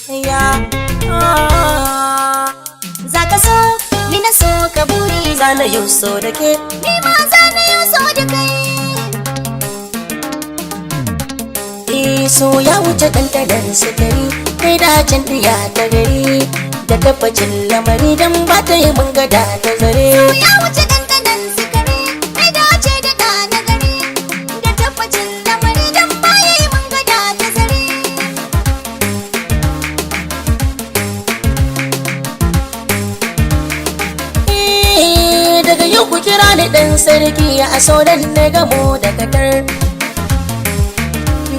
ya Zaka so ni na so ka buri zana yau so da ke ni ma zana yau so da kai. so ya wuce ɗanɗanar sukari kai dacin ɗiya ta gari da tabbacin lamari don ba ta yi mun gada ta zare. Ya wuce dandanan sukari kai dace da ɗa na gari da tabbacin lamari don ba ya yi mun gada ta zare. Daga yau ku kira ni ɗan sarki a sauran na gamo da katar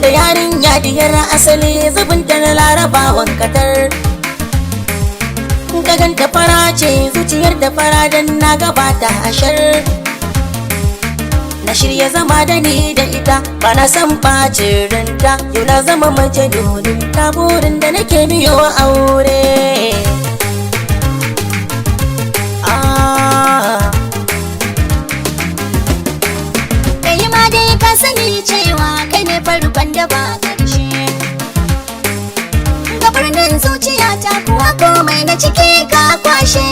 da yarin yadiyar asali zubinta na larabawan katar ka ganta fara ce zuciyar da fara dan na gabata ashar na shirya zama da ni da ita ba na san bacin ranta yau na zama mace domin ta burin da nake miyo aure. Kai ma dai ka sani cewa kai ne farkon da ba ƙarshe. Ga birnin zuciyata kuwa komai na ciki ka kwashe.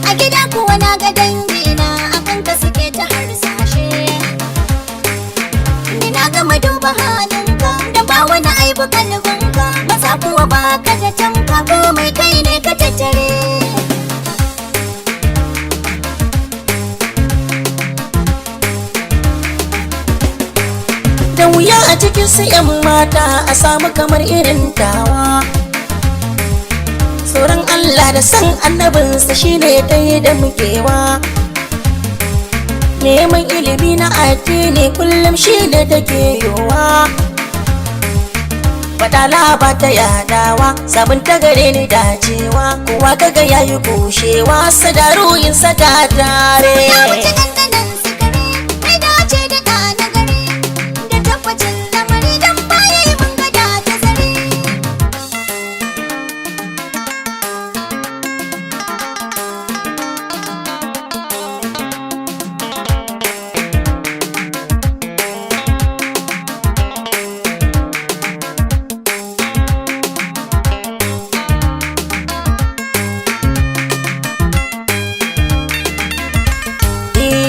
A gida kuwa na ga dangina akan ka suke ta harsashe. Ni na gama duba halinka da ba wani aibu kalbinka maza kuwa ba ka da tanka komai kai ne ka tattare. Da wuya a cikin su 'yan mata a samu kamar irin tawa tsoron Allah da san annabinsa shine ta yi da mukewa neman ilimi na addini kullum shine take yowa fadala ba ta yadawa sabon ta gare ni dacewa kowa kaga yayi kushewa sadaruyin saka tare. Ya wuce dandanan sukari kai dace da ɗa na gari da tabbacin lamari don ba ya yi mun gada ta zare.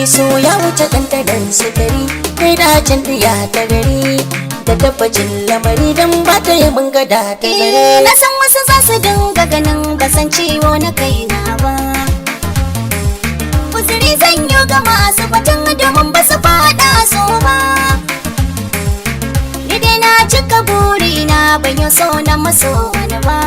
so ya wuce ɗanɗanar sukari kai dacin ɗiya ta gari da tabbacin lamari don ba ta yi mun gada ta zare. Na san wasu za su dinga ganin basan ciwo na kaina ba. Uzuri zan yi ga masu batun domin ba su faɗa so ba. Ni dai na cika burina ban yi so na maso wani ba.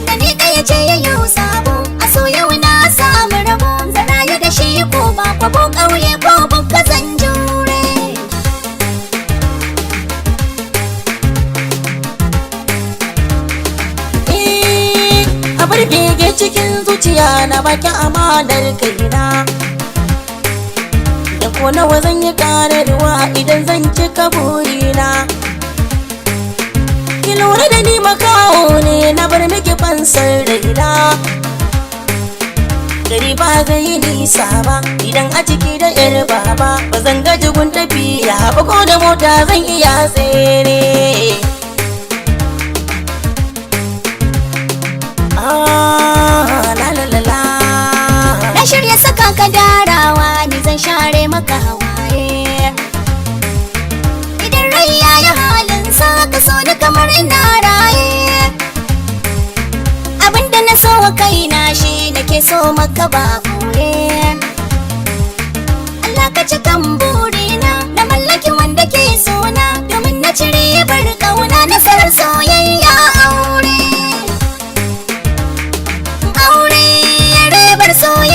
Da ni ɗaya ce ya yi sabo a so yau na samu rabo zan rayu da shi ko ba kwabo ƙauye ko bukka zan jure. A bar bege cikin zuciya na baki amanar kaina da ko nawa zan yi ƙararwa idan zan cika burina ki lura da ni makaho ne na bar miki fansar raina gari ba zai yi nisa ba idan a ciki da yar baba ba zan gaji gun tafiya ba ko da mota zan iya tsere. Na shirya saka ka darawa ni zan share maka hawaye. Idan rai ya yi halin sa ka so ni kamar ina raye. Abinda na so wa kaina shi nake so maka ba kore. Allah ka cikan burina na mallaki wanda ke sona domin na cire bar kauna nasarar soyayya aure. Aure rebar soyayya.